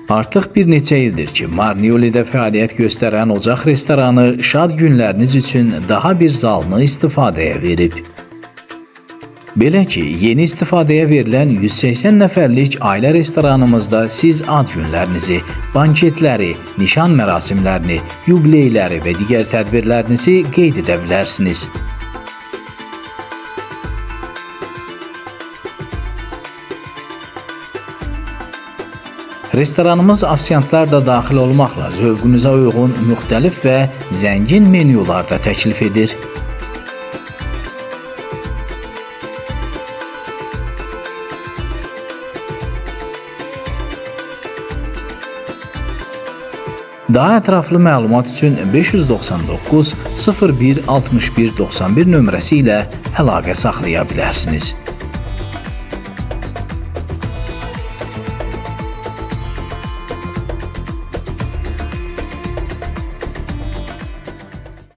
Artıq bir neçə ildir ki, Marnioli'də fəaliyyət göstərən Ocaq restoranı şad günləriniz üçün daha bir zalını istifadəyə verib. Belə ki, yeni istifadəyə verilən 180 nəfərlik ailə restoranımızda siz ad günlərinizi, banketləri, nişan mərasimlərini, yubileyləri və digər tədbirlərinizi qeyd edə bilərsiniz. Restoranımız afisantlar da daxil olmaqla zövqünüzə uyğun müxtəlif və zəngin menyular da təklif edir. Daha ətraflı məlumat üçün 599 01 61 91 nömrəsi ilə əlaqə saxlaya bilərsiniz.